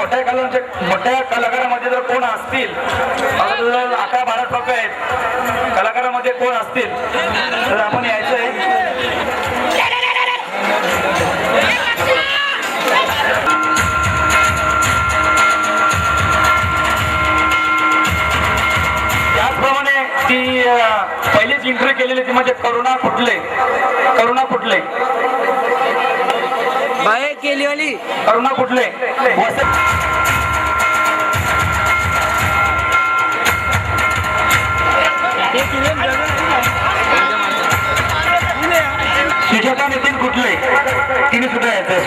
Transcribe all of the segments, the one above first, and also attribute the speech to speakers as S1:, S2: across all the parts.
S1: मोठ्या कलाकारांमध्ये जर कोण असतील, 11-12 ट्रॉफी आहेत, कलाकारांमध्ये कोण असतील तर आपण यायचंय. त्याचप्रमाणे ती पहिलीच एंट्री केलेली ती म्हणजे करुणा कुठले
S2: बाहेर केली वाली
S1: करुणा कुठले सुजाता नितीन कुठले तिने सुद्धा यायचं.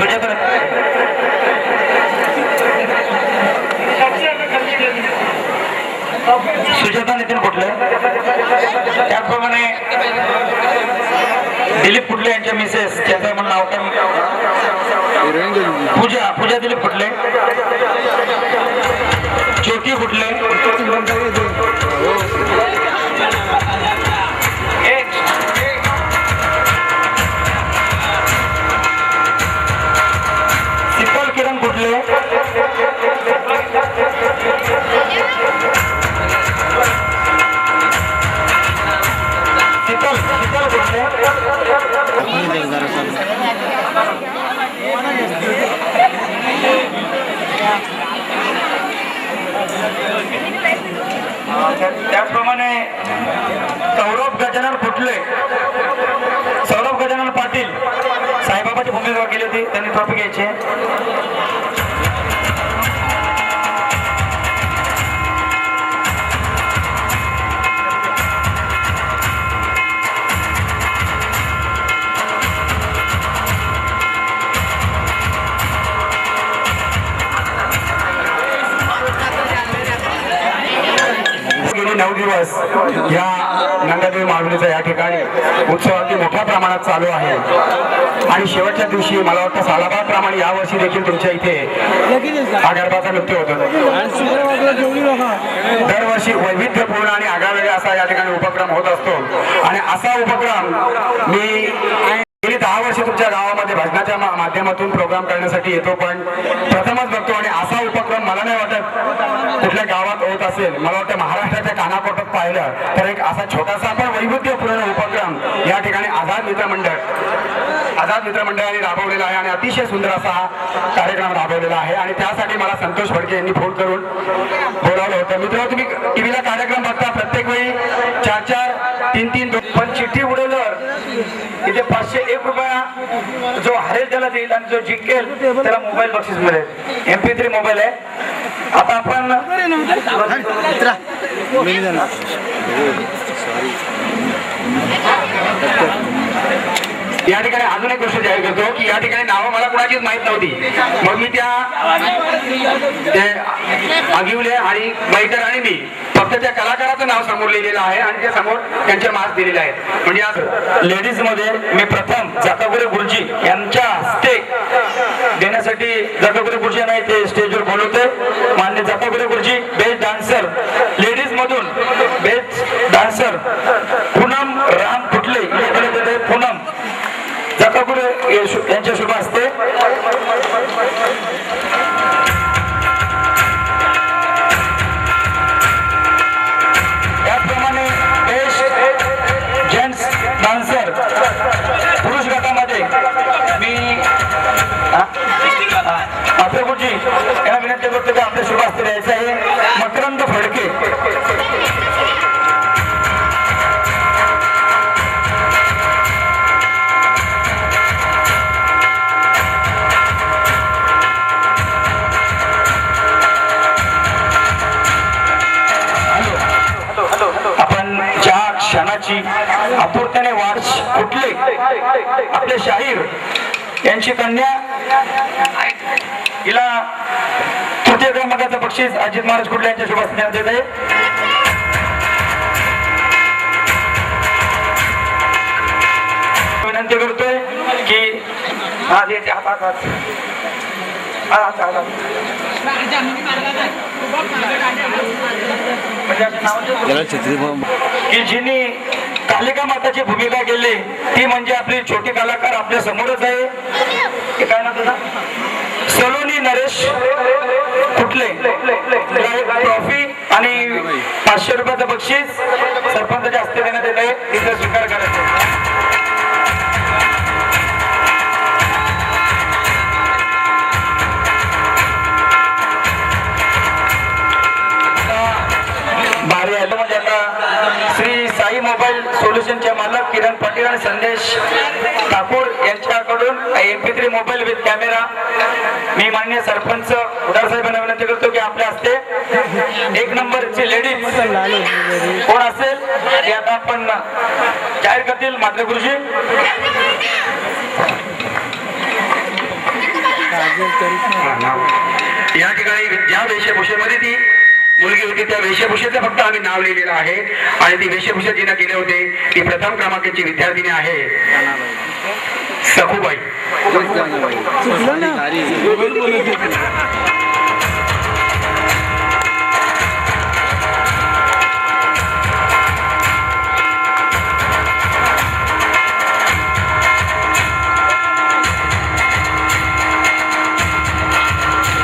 S1: सुजाता नितीन कुठले. त्याचप्रमाणे दिलीप कुठले यांच्या मिसेस, त्याचं म्हणून नाव काय, पूजा दिलीप कुठले. ज्योती कुठले. शीतल किरण कुठले. त्याचप्रमाणे सौरभ गजानन कुठले. सौरभ गजानन पाटील साईबाबाची भूमिका केली होती, त्यांनी ट्रॉफी घ्यायची. गेले 9 दिवस या नंदादेवी माऊलीचा या ठिकाणी उत्सव अगदी मोठ्या प्रमाणात चालू आहे आणि शेवटच्या दिवशी मला वाटतं सालाबादप्रमाणे यावर्षी देखील तुमच्या इथे हा गरबाचा नृत्य होतो. दरवर्षी वैविध्यपूर्ण आणि आगळावेगळा असा या ठिकाणी उपक्रम होत असतो आणि असा उपक्रम मी गेली 10 वर्ष तुमच्या गावामध्ये भजनाच्या माध्यमातून प्रोग्राम करण्यासाठी येतो, पण प्रथमच बघतो आणि असा उपक्रम मला नाही वाटत कुठल्या गावात होत असेल. मला वाटतं महाराष्ट्राच्या कानाकोपऱ्यात पाहिलं तर एक असा छोटासा पण वैविध्यपूर्ण उपक्रम या ठिकाणी आझाद मित्र मंडळाने राबवलेला आहे आणि अतिशय सुंदर असा हा कार्यक्रम राबवलेला आहे आणि त्यासाठी मला संतोष फडके यांनी फोन करून बोलावलं होतं. मित्रांनो, तुम्ही टीव्हीला कार्यक्रम बघता प्रत्येक वेळी 4-4, 3-3, पण चिठ्ठी उडवल्यावर इथे 501 रुपया जो हरेल त्याला देईल आणि जो जिंकेल त्याला मोबाईल बक्षीस मिळेल. MP3 मोबाईल आहे. आता आपण या ठिकाणी अजून एक गोष्ट जाहीर करतो की या ठिकाणी नावं मला कुणाचीच माहित नव्हती. मग मी त्या आगिवले आणि मैतर आणि मी फक्त त्या कलाकाराचं नाव समोर लिहिलेलं आहे आणि त्या समोर त्यांचे मार्क्स दिलेले आहेत. म्हणजे आज लेडीज मध्ये मी प्रथम जाकागुरे गुरुजी यांच्या हस्ते देण्यासाठी जाकागुरे गुरुजी यांना इथे स्टेजवर बोलवते. मान्य जाकागुरे गुरुजी बेस्ट डान्सर, लेडीज मधून बेस्ट डान्सर पूनम राम कुठले पूनम जाकागुरे यांच्या शुभ हस्ते. त्याचप्रमाणे बेस्ट जेंट्स डान्सर पुरुष गटामध्ये मी आपल्या गुरुजी यांना विनंती करतो की आपल्या शुभ हस्ते द्यायचं आहे. मकरंद फडके. आपण ज्या क्षणाची आतुरतेने वाट कुठले आपले शाहीर यांची कन्या हिला तृतीय क्रमांकाचं बक्षीस अजित महाराज कुठले यांच्या शुभ हस्ते देण्यात येत आहे. विनंती करतोय की की जिनी कालिका माताची भूमिका केली ती म्हणजे आपली छोटी कलाकार आपल्या समोरच आहे. काय ना तुझा सलोनी नरेश 500 रुपयाचं बक्षीस सरपंचाच्या हस्ते देण्यात येत आहे, तिथे स्वीकार करायचा. भारी आलं म्हणजे आता श्री साई मोबाईल सोल्युशनचे मालक किरण पाटील आणि संदेश ठाकूर यांच्याकडून MP3 मोबाईल विथ कॅमेरा मी माननीय सरपंच उदार साहेबांना विनंती करतो की आपल्या हस्ते 1 नंबरची लेडीज कोण असेल ते आता आपण जाहीर करतील. मात्र गुरुजी या ठिकाणी ज्या वेशभूषेमध्ये ती मुलगी होती त्या वेशभूषेचं फक्त आम्ही नाव लिहिलेलं आहे आणि ती वेशभूषा जिने केले होते ती प्रथम क्रमांकाची विद्यार्थिनी आहे सखूबाई.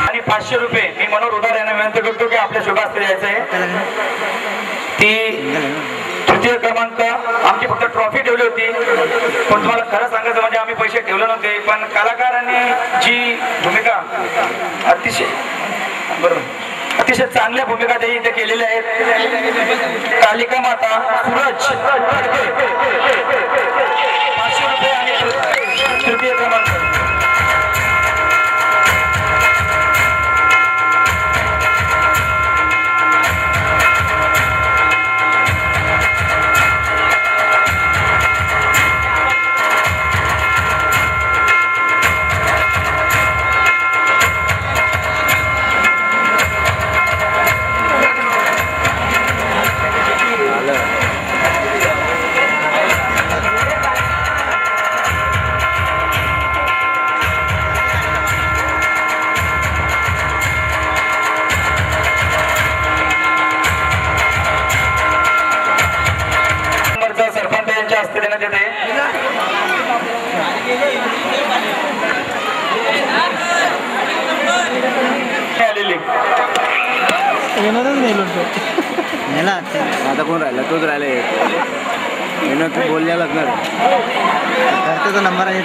S1: आणि 500 रुपये मी मनोहर उदार यांना विनंती करतो की आपल्या शुभ हस्ते द्यायचं आहे. ती तृतीय क्रमांक आमची फक्त ट्रॉफी ठेवली होती पण तुम्हाला खरं सांगायचं म्हणजे आम्ही पैसे ठेवले नव्हते पण कलाकारांनी जी भूमिका अतिशय चांगल्या भूमिका ते इथे केलेल्या आहेत. कालिका माता सूरज 500 रुपये आणि तृतीय क्रमांक. सरपंचांच्या हस्ते देण्यात येते.
S2: आता कोण राहिला तोच राहिले तू बोलल्या लागणार त्याचा नंबर आहे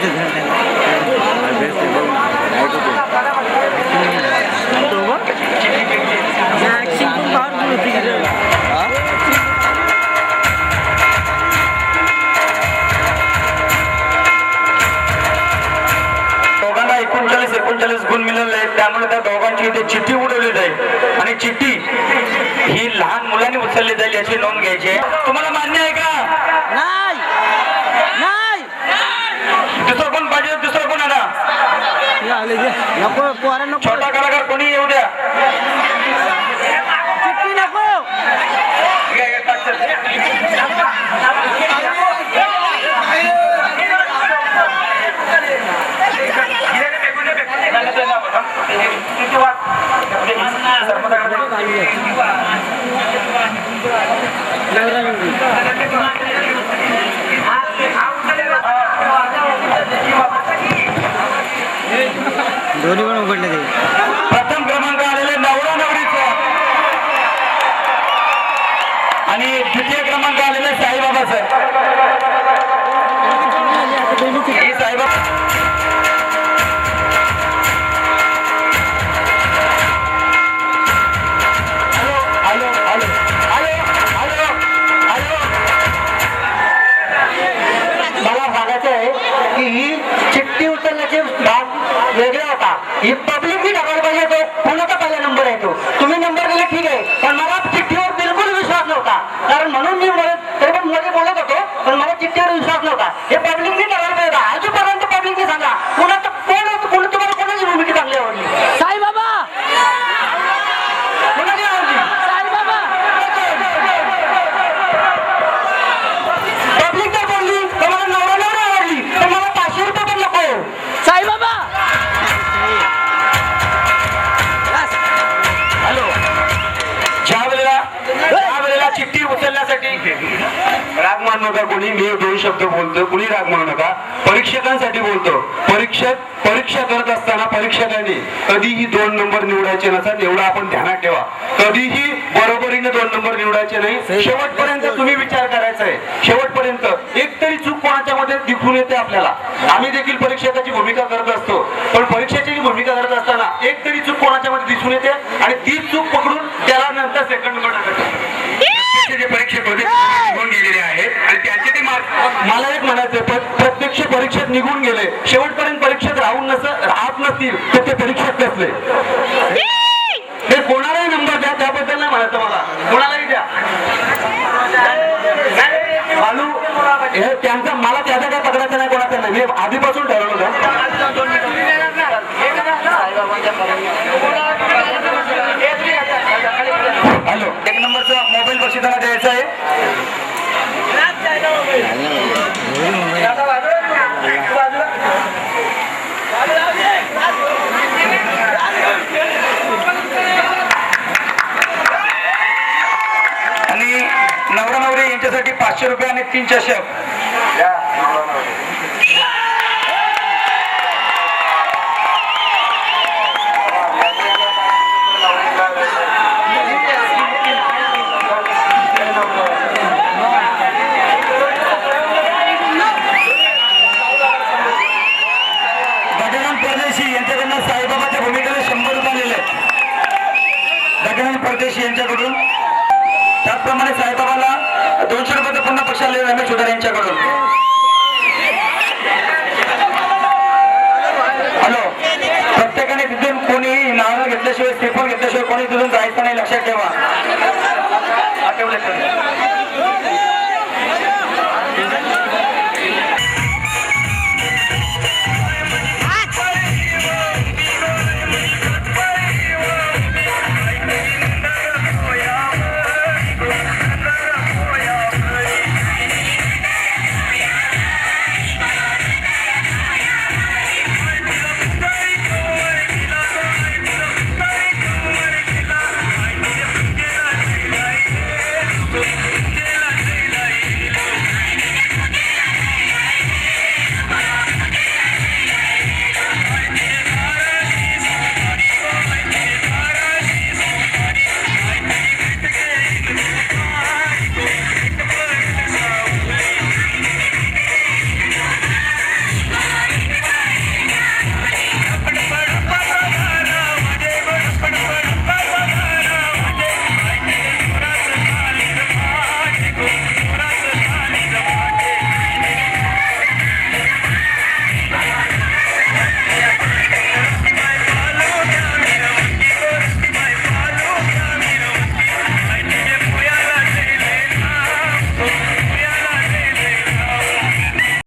S1: दोघांना 39 गुण मिळाले आहेत त्यामुळे त्या दोघांची इथे चिठ्ठी उडवली जाईल आणि चिठ्ठी ही लहान मुलांनी उचलली जाईल याची नोंद घ्यायची आहे. तुम्हाला मान्य आहे का?
S2: नाही नाही
S1: दुसरं कोण पाहिजे? दुसरं कोण आता
S2: नको पोरा नको
S1: छोटा कलाकार कोणी येऊ द्या.
S2: चिठ्ठी नको दोन्ही पण उघडले ते.
S1: प्रथम क्रमांक आलेले नवरा नवरीचं आणि द्वितीय क्रमांक आलेले साईबाबाचं. ही साईबाबा
S3: ही चिठ्ठी उचलण्याचे भाग वेगळा होता. ही पब्लिकली टाकायला पाहिजे. तो पुण्याचा पहिला नंबर आहे तो तुम्ही नंबर दिले ठीक आहे पण मला चिठ्ठीवर बिलकुल विश्वास नव्हता कारण म्हणून मी तरी पण मध्ये बोलत होतो पण मला चिठ्ठीवर विश्वास नव्हता. हे पब्लिकली टाकायला पाहिजे. आजूपर्यंत पब्लिकली सांगा कोणाचं कोण तुम्हाला कोणाची भूमिका चांगली आवडली?
S2: साईबाबा
S3: कोणाची आवडली?
S2: साईबाबा
S3: पब्लिक जर बोलली तर मला नवरा आवडली तर मला 500 रुपये पण नको.
S2: साईबाबा
S1: कोणी मी दोन शब्द बोलतो, कुणी राग म्हणू नका. परीक्षकांसाठी बोलतो. परीक्षा करत असताना परीक्षकांनी कधीही 2 नंबर निवडायचे नसतात, एवढं आपण ध्यानात ठेवा. कधीही बरोबरीने 2 नंबर निवडायचे नाही. शेवटपर्यंत तुम्ही विचार करायचा आहे. शेवटपर्यंत एक तरी चूक कोणाच्या मध्ये दिसून येते आपल्याला. आम्ही देखील परीक्षकाची भूमिका करत असतो, पण परीक्षेची भूमिका करत असताना एक तरी चूक कोणाच्या मध्ये दिसून येते आणि ती चूक पकडून त्याला नंतर सेकंड नंबर टाकायचे. जे परीक्षक होते निघून गेलेले आहेत आणि त्यांचे ते मार्क. मला एक म्हणायचं, प्रत्यक्ष परीक्षेत निघून गेले, शेवटपर्यंत परीक्षेत राहत नसतील तर ते परीक्षक कसले. ते कोणालाही नंबर द्या, त्याबद्दल नाही म्हणायचं मला, कोणालाही द्या. बालू हे त्यांचा, मला त्याचा काय पकडायचं नाही, कोणाचा नाही. मी आधीपासून ठरवलं होतं. हॅलो, 1 नंबरचा मोबाईल बक्षिसाला द्यायचा आहे. आणि नवरा नवरी यांच्यासाठी 500 रुपये आणि 3 चषक. गजानन परदेशी यांच्याकडून साईबाबाच्या भूमिकेला 100 रुपये दिले. गजानन परदेशी यांच्याकडून. त्याचप्रमाणे साईबाबाला 200 रुपयाचा पुन्हा पक्ष आले रमेश उदार यांच्याकडून.